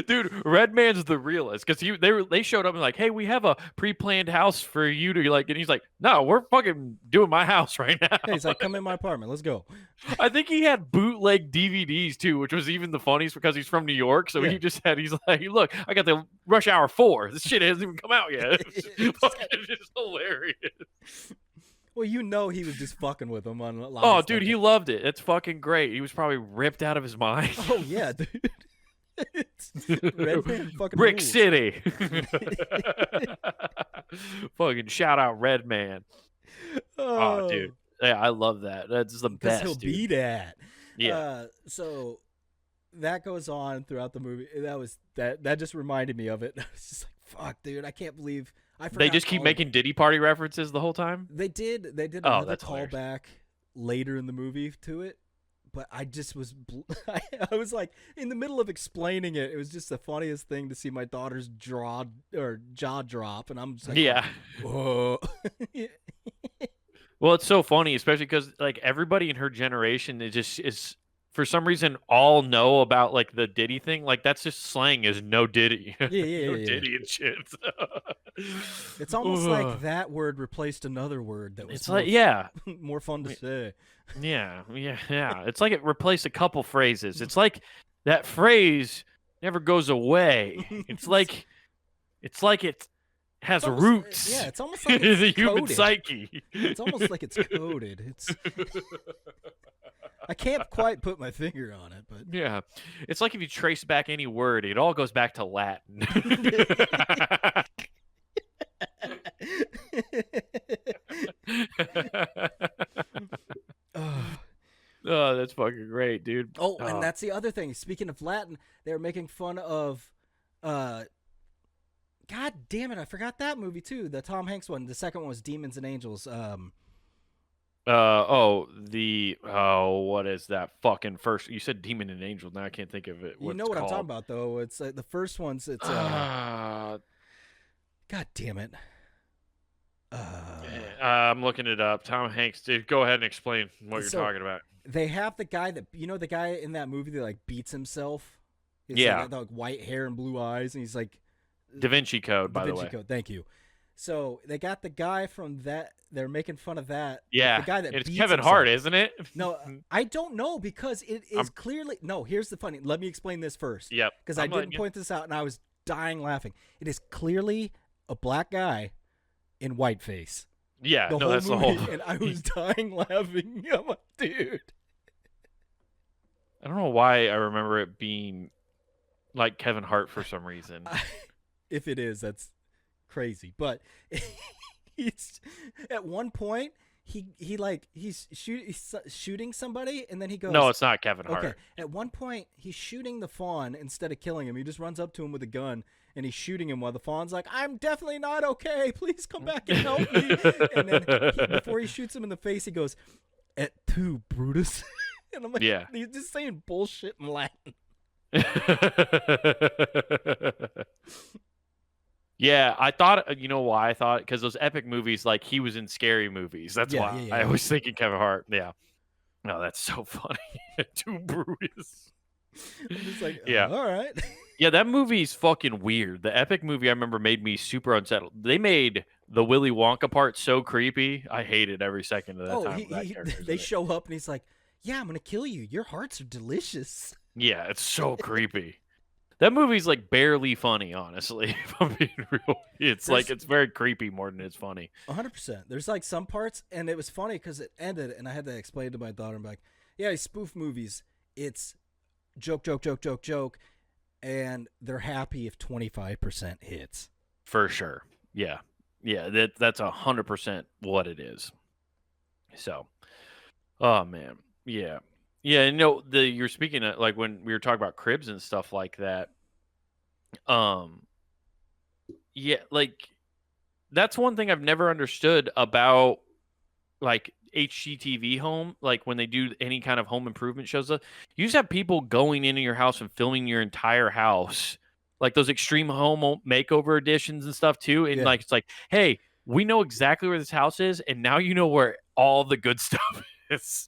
Dude, Redman's the realest because they showed up and like, hey, we have a pre-planned house for you to like, and he's like, no, we're fucking doing my house right now. Hey, he's like, come in my apartment, let's go. I think he had bootleg DVDs too, which was even the funniest because he's from New York, so he's like, look, I got the Rush Hour 4. This shit hasn't even come out yet. It's just hilarious. Well, you know he was just fucking with him on a lot. Oh, dude, he loved it. It's fucking great. He was probably ripped out of his mind. Oh yeah, dude. Redman fucking Brick rules. City. Fucking shout out Redman. Oh, dude. Yeah, I love that. That's the best. He'll be that. Yeah. So that goes on throughout the movie. That just reminded me of it. I was just like, fuck, dude, I can't believe they just keep making Diddy Party references the whole time. They did another callback later in the movie to it, but I just was I was like in the middle of explaining it. It was just the funniest thing to see my daughter's jaw drop, and I'm just like, yeah. Whoa. Well, it's so funny, especially because like everybody in her generation is for some reason all know about like the Diddy thing. Like that's just slang is no Diddy. Yeah, no Diddy and shit. It's almost like that word replaced another word that was it's like more fun to say. Yeah. It's like it replaced a couple phrases. It's like that phrase never goes away. It's like it has roots. Yeah, it's almost like it's the human coded. psyche. It's almost like it's coded. I can't quite put my finger on it, but yeah, it's like if you trace back any word, it all goes back to Latin. Oh, that's fucking great, dude. Oh, and that's the other thing. Speaking of Latin, they were making fun of God damn it, I forgot that movie too. The Tom Hanks one. The second one was Demons and Angels. What is that fucking first? You said Demon and Angel. Now I can't think of it. You know what I'm talking about, though. It's the first one's. It's God damn it. I'm looking it up. Tom Hanks. Dude, go ahead and explain what you're talking about. They have the guy the guy in that movie that like beats himself. He's like white hair and blue eyes, and he's like. Da Vinci Code, by the way. Da Vinci Code, thank you. So they got the guy from that. They're making fun of that. Yeah, the guy that it's beats Kevin himself. Hart, isn't it? No, I don't know because it is clearly no. Here's the funny. Let me explain this first. Yep. Because I didn't point this out, and I was dying laughing. It is clearly a black guy in whiteface. Yeah, the no, whole that's the whole. movie, and I was dying laughing. I'm like, dude. I don't know why I remember it being like Kevin Hart for some reason. If it is, that's crazy. But he's at one point he's shooting somebody, and then he goes, No, it's not Kevin Hart. okay. At one point, he's shooting the fawn instead of killing him. He just runs up to him with a gun, and he's shooting him while the fawn's like, "I'm definitely not okay. Please come back and help me." And then before he shoots him in the face, he goes, "Et tu, Brutus?" And I'm like, Yeah. he's just saying bullshit in Latin. Yeah, I thought, you know why I thought? Because those epic movies, like he was in scary movies. That's Yeah, why yeah, I yeah. was thinking Kevin Hart. Yeah. No, that's so funny. Too Brutus. I'm just like, Yeah. all right. Yeah, that movie's fucking weird. The epic movie I remember made me super unsettled. They made the Willy Wonka part so creepy. I hated every second of that time. They show up and he's like, "Yeah, I'm gonna kill you. Your hearts are delicious." Yeah, it's so creepy. That movie's like barely funny, honestly. If I'm being real, it's very creepy more than it's funny. 100%. There's like some parts, and it was funny because it ended, and I had to explain to my daughter. I'm like, "Yeah, spoof movies. It's joke, joke, joke, joke, joke, and they're happy if 25% hits." For sure. Yeah. Yeah, that's 100% what it is. So, oh man. Yeah. Yeah, you're speaking of, like, when we were talking about cribs and stuff like that. Yeah, like that's one thing I've never understood about like HGTV home, like when they do any kind of home improvement shows. You just have people going into your house and filming your entire house, like those extreme home makeover editions and stuff too. And like it's like, hey, we know exactly where this house is, and now you know where all the good stuff is.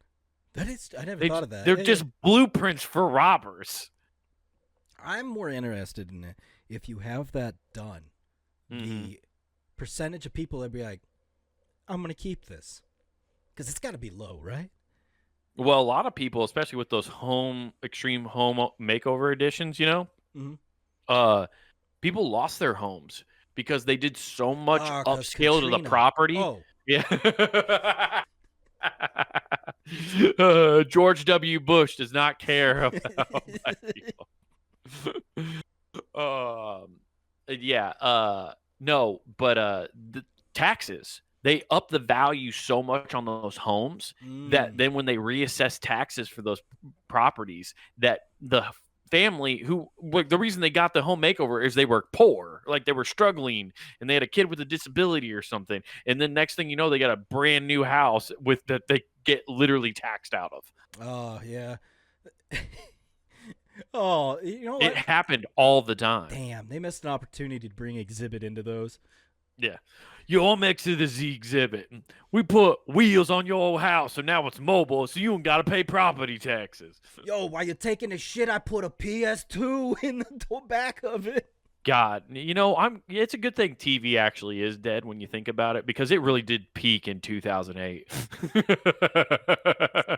I never thought of that. They're just blueprints for robbers. I'm more interested in it if you have that done. The percentage of people that be like, "I'm gonna keep this," because it's got to be low, right? Well, a lot of people, especially with those extreme home makeover editions, people lost their homes because they did so much upscale to the property. Oh, yeah. George W. Bush does not care about black people. No, but the taxes, they up the value so much on those homes that then when they reassess taxes for those properties, that the family the reason they got the home makeover is they were poor, like they were struggling, and they had a kid with a disability or something, and then next thing you know, they got a brand new house with that they get literally taxed out of. Oh yeah. Oh, you know what? It happened all the time. Damn, they missed an opportunity to bring Exhibit into those. Yeah. You're next to the Z Exhibit. We put wheels on your old house, so now it's mobile, so you don't got to pay property taxes. Yo, while you're taking a shit, I put a PS2 in the back of it. God, it's a good thing TV actually is dead when you think about it, because it really did peak in 2008.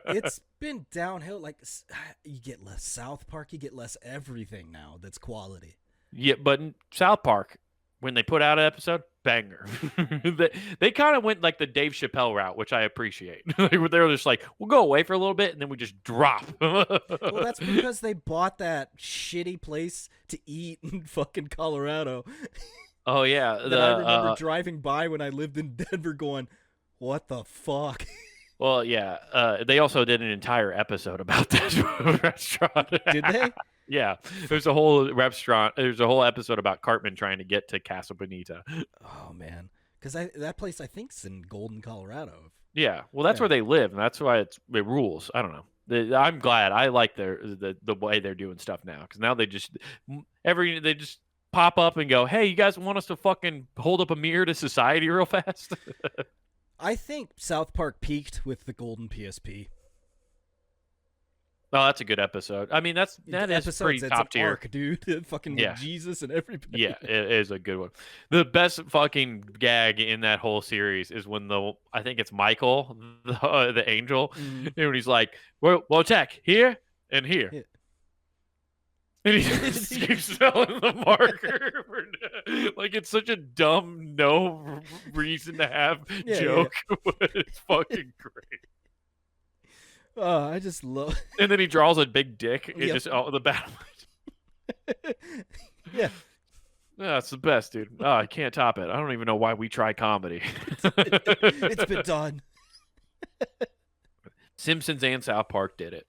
It's been downhill. Like, you get less South Park, you get less everything now that's quality. Yeah, but in South Park, when they put out an episode, banger. They kind of went like the Dave Chappelle route, which I appreciate. They were just like, we'll go away for a little bit, and then we just drop. Well, that's because they bought that shitty place to eat in fucking Colorado. Oh, yeah. That I remember driving by when I lived in Denver going, what the fuck? Well, yeah. They also did an entire episode about that restaurant. Did they? Yeah, there's a whole restaurant. There's a whole episode about Cartman trying to get to Casa Bonita. Oh man, because that place I think's in Golden, Colorado. Yeah, well, that's where they live, and that's why it rules. I don't know. I'm glad. I like the way they're doing stuff now, because now they just pop up and go, "Hey, you guys want us to fucking hold up a mirror to society real fast?" I think South Park peaked with the Golden PSP. Oh, that's a good episode. I mean, that is pretty top tier, arc, dude. Fucking Jesus and everybody. Yeah, it is a good one. The best fucking gag in that whole series is when I think it's Michael, the angel, and when he's like, "Well, check here and here." And he just keeps selling the marker. Like, it's such a dumb, no reason to have joke, but it's fucking great. I just love. And then he draws a big dick. It Yep. just the battle. Yeah. Yeah, it's the best, dude. Oh, I can't top it. I don't even know why we try comedy. It's been done. Simpsons and South Park did it.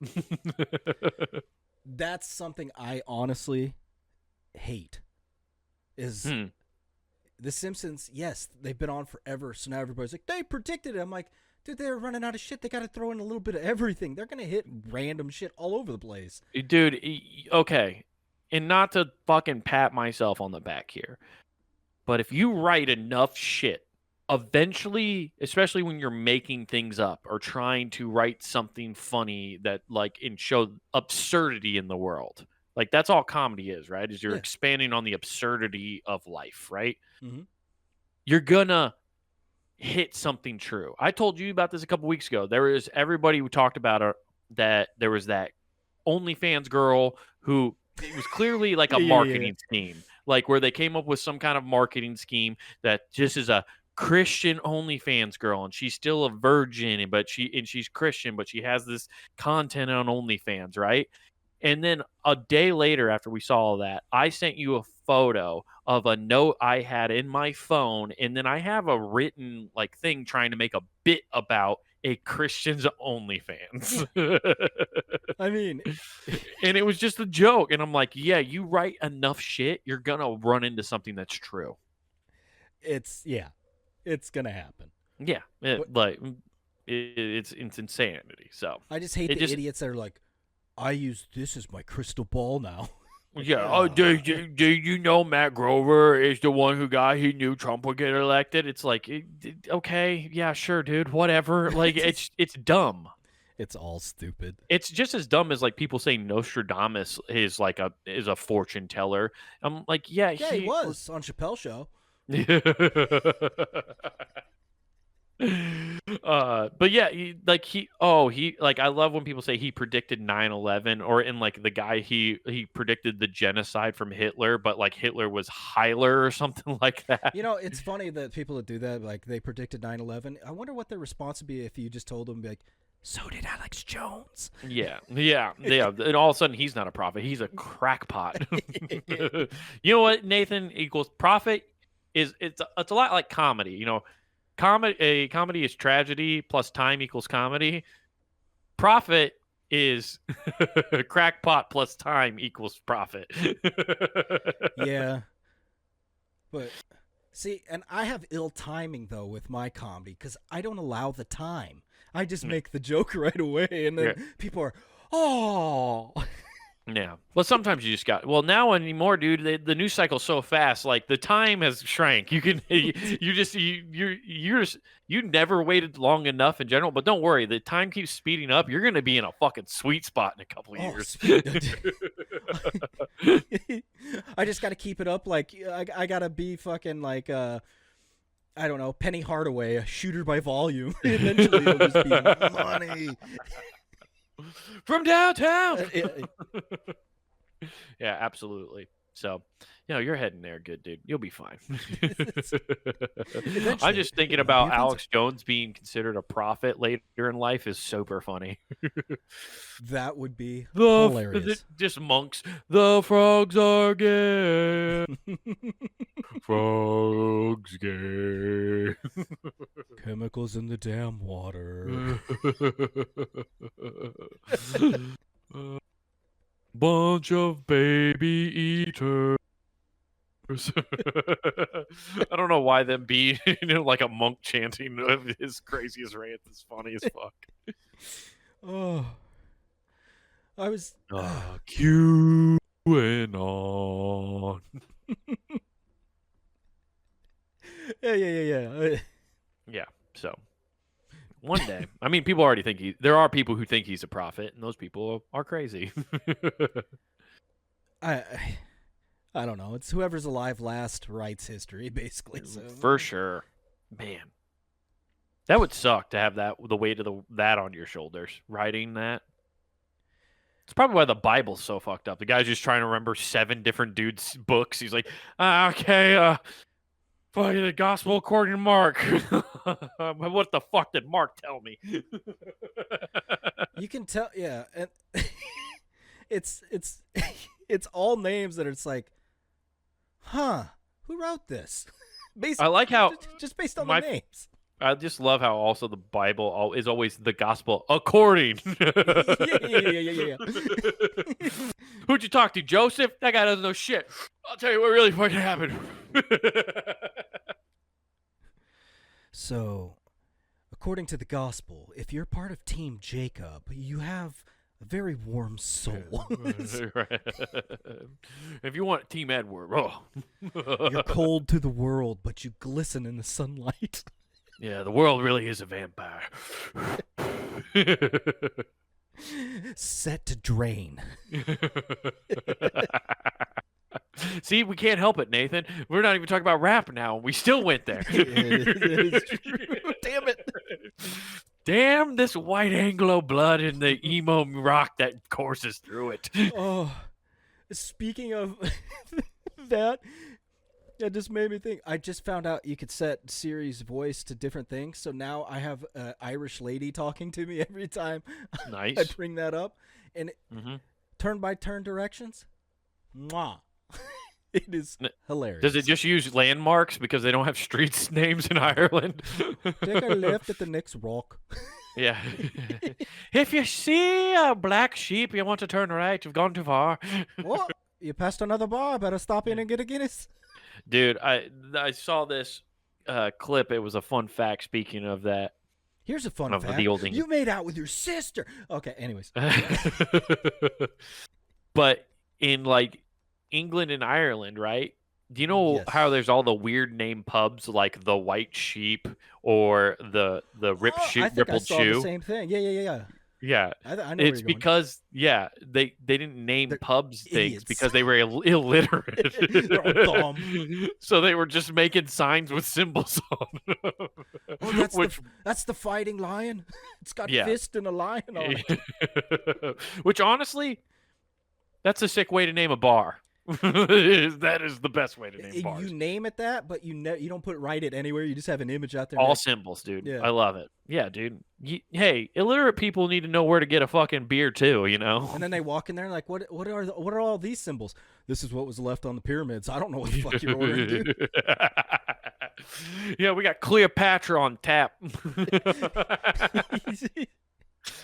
That's something I honestly hate. Is The Simpsons? Yes, they've been on forever, so now everybody's like, they predicted it. I'm like, dude, they're running out of shit. They got to throw in a little bit of everything. They're gonna hit random shit all over the place. Dude, okay. And not to fucking pat myself on the back here, but if you write enough shit, eventually, especially when you're making things up or trying to write something funny that like and show absurdity in the world, like that's all comedy is, right? Is you're expanding on the absurdity of life, right? Mm-hmm. You're gonna hit something true. I told you about this a couple weeks ago. There is everybody who talked about that there was that OnlyFans girl who it was clearly like a marketing scheme, like where they came up with some kind of marketing scheme that just is a Christian OnlyFans girl, and she's still a virgin, but she's Christian, but she has this content on OnlyFans, right? And then a day later, after we saw all that, I sent you a photo of a note I had in my phone, and then I have a written like thing trying to make a bit about a Christian's OnlyFans. I mean, and it was just a joke, and I'm like, yeah, you write enough shit, you're gonna run into something that's true. It's gonna happen. Yeah, it's insanity. So I just hate the idiots that are like, I use this as my crystal ball now. Yeah. Oh, do you know Matt Grover is the one he knew Trump would get elected? It's like, okay, yeah, sure, dude, whatever. Like, it's dumb. It's all stupid. It's just as dumb as like people say Nostradamus is a fortune teller. I'm like, yeah, he was on Chappelle's show. But yeah, I love when people say he predicted 9/11, or in like the guy he predicted the genocide from Hitler, but like Hitler was Heiler or something like that. You know, it's funny that people that do that, like they predicted 9/11. I wonder what their response would be if you just told them, like, so did Alex Jones. Yeah. And all of a sudden, he's not a prophet; he's a crackpot. You know what? Nathan equals prophet it's a lot like comedy. You know. Comedy is tragedy plus time equals comedy. Profit is crackpot plus time equals profit. Yeah. But see, and I have ill timing though with my comedy because I don't allow the time. I just make the joke right away, and then people are, oh. Yeah. Well, sometimes you just got. Well, now anymore, dude. The news cycle's so fast. Like the time has shrank. You can. You never waited long enough in general. But don't worry, the time keeps speeding up. You're gonna be in a fucking sweet spot in a couple of years. I just got to keep it up. Like I gotta be fucking like I don't know, Penny Hardaway, a shooter by volume. Eventually, it'll just be money. From downtown. Yeah, absolutely. So, you're heading there good, dude. You'll be fine. I'm just thinking about Alex Jones being considered a prophet later in life is super funny. That would be hilarious. Just monks. The frogs are gay. Frogs gay. Chemicals in the damn water. Bunch of baby eaters. I don't know why them being like a monk chanting his craziest rant is funny as fuck. Oh, I was QAnon. Yeah. Yeah. So one day, I mean, people already think there are people who think he's a prophet, and those people are crazy. I don't know. It's whoever's alive last writes history, basically. So. For sure, man. That would suck to have the weight of that on your shoulders. Writing that, it's probably why the Bible's so fucked up. The guy's just trying to remember 7 different dudes' books. He's like, okay, fucking the Gospel according to Mark. What the fuck did Mark tell me? You can tell, yeah, and it's it's all names that it's like, huh, who wrote this? I like how just based on the names. I just love how also the Bible is always the gospel according. yeah. Who'd you talk to, Joseph? That guy doesn't know shit. I'll tell you what really fucking happened. So, according to the gospel, if you're part of Team Jacob, you have a very warm soul. If you want Team Edward, you're cold to the world, but you glisten in the sunlight. Yeah, the world really is a vampire. Set to drain. See, we can't help it, Nathan. We're not even talking about rap now. We still went there. It is true. Damn it. Damn this white Anglo blood and the emo rock that courses through it. Oh, speaking of that, it just made me think. I just found out you could set Siri's voice to different things. So now I have an Irish lady talking to me every time Nice. I bring that up. And turn-by-turn directions. Mwah. It is hilarious. Does it just use landmarks because they don't have streets names in Ireland? Take a left at the next rock. Yeah. If you see a black sheep, you want to turn right. You've gone too far. What? You passed another bar. Better stop in and get a Guinness. Dude, I saw this clip. It was a fun fact. Speaking of that, here's a fun fact. You made out with your sister. Okay, anyways. But in like England and Ireland, right? Do you know how there's all the weird name pubs like the White Sheep or the Rippled Shoe? I think I saw the same thing. Yeah. Yeah, I know it's because they didn't name pubs things because they were illiterate. They're all dumb. So they were just making signs with symbols on. Oh, that's the fighting lion. It's got fist and a lion on it. Which honestly, that's a sick way to name a bar. That is the best way to name bars. You name it that, but you don't write it anywhere. You just have an image out there. All symbols, dude. Yeah. I love it. Yeah, dude. Hey, illiterate people need to know where to get a fucking beer too, you know? And then they walk in there and like, what are all these symbols? This is what was left on the pyramids. I don't know what the fuck you're ordering, dude. Yeah, we got Cleopatra on tap.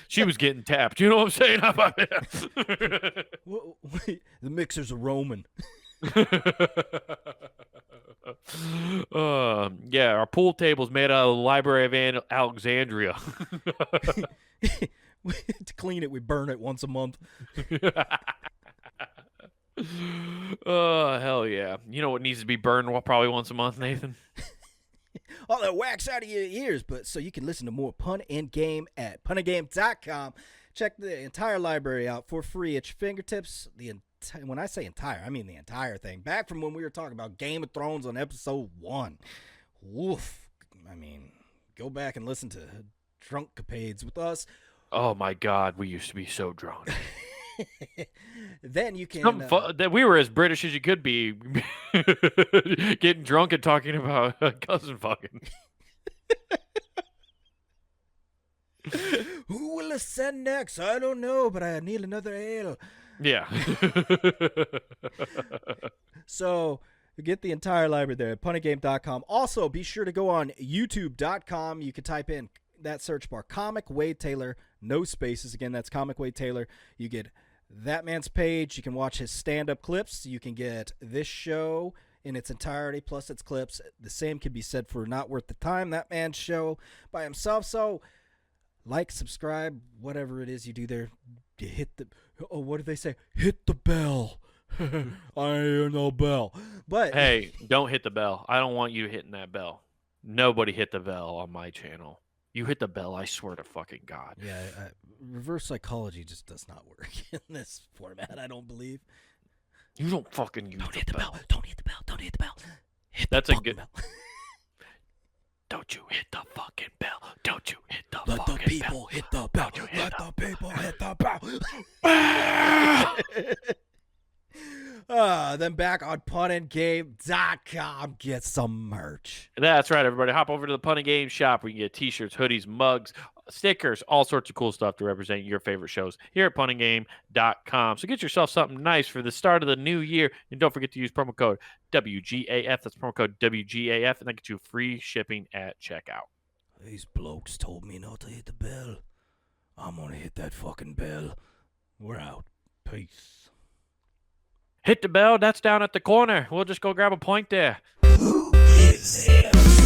She was getting tapped. You know what I'm saying? How about that? Wait, the mixer's a Roman. Yeah, our pool table's made out of the Library of Alexandria. To clean it, we burn it once a month. Oh, hell yeah. You know what needs to be burned probably once a month, Nathan? All that wax out of your ears, but so you can listen to more Pun and Game at punandgame.com. Check the entire library out for free at your fingertips. When I say entire, I mean the entire thing. Back from when we were talking about Game of Thrones on episode 1. Woof. I mean, go back and listen to Drunk Capades with us. Oh my God, we used to be so drunk. Then you can that we were as British as you could be, getting drunk and talking about cousin fucking. Who will ascend next? I don't know, but I need another ale. Yeah. So get the entire library there at punandgame.com. Also, be sure to go on youtube.com. You can type in that search bar, Comic Wade Taylor, no spaces. Again, that's Comic Wade Taylor. You get that man's page. You can watch his stand-up clips. You can get this show in its entirety, plus its clips. The same can be said for Not Worth the Time, that man's show by himself. So like, subscribe, whatever it is you do there. You hit the, what do they say? Hit the bell. I hear no bell. But hey, don't hit the bell. I don't want you hitting that bell. Nobody hit the bell on my channel. You hit the bell, I swear to fucking God. Yeah, reverse psychology just does not work in this format, I don't believe. You don't fucking use Don't hit the bell. Don't hit the bell. Don't hit the bell. Hit That's the a good bell. Don't you hit the fucking bell. Don't you hit the Let the fucking people bell. hit the bell. Let the people hit the bell. Then back on punandgame.com, get some merch. That's right, everybody. Hop over to the Pun and Game shop. We can get t-shirts, hoodies, mugs, stickers, all sorts of cool stuff to represent your favorite shows here at punandgame.com. So get yourself something nice for the start of the new year. And don't forget to use promo code WGAF. That's promo code WGAF. And that gets you free shipping at checkout. These blokes told me not to hit the bell. I'm going to hit that fucking bell. We're out. Peace. Hit the bell. That's down at the corner. We'll just go grab a point there. Who is this?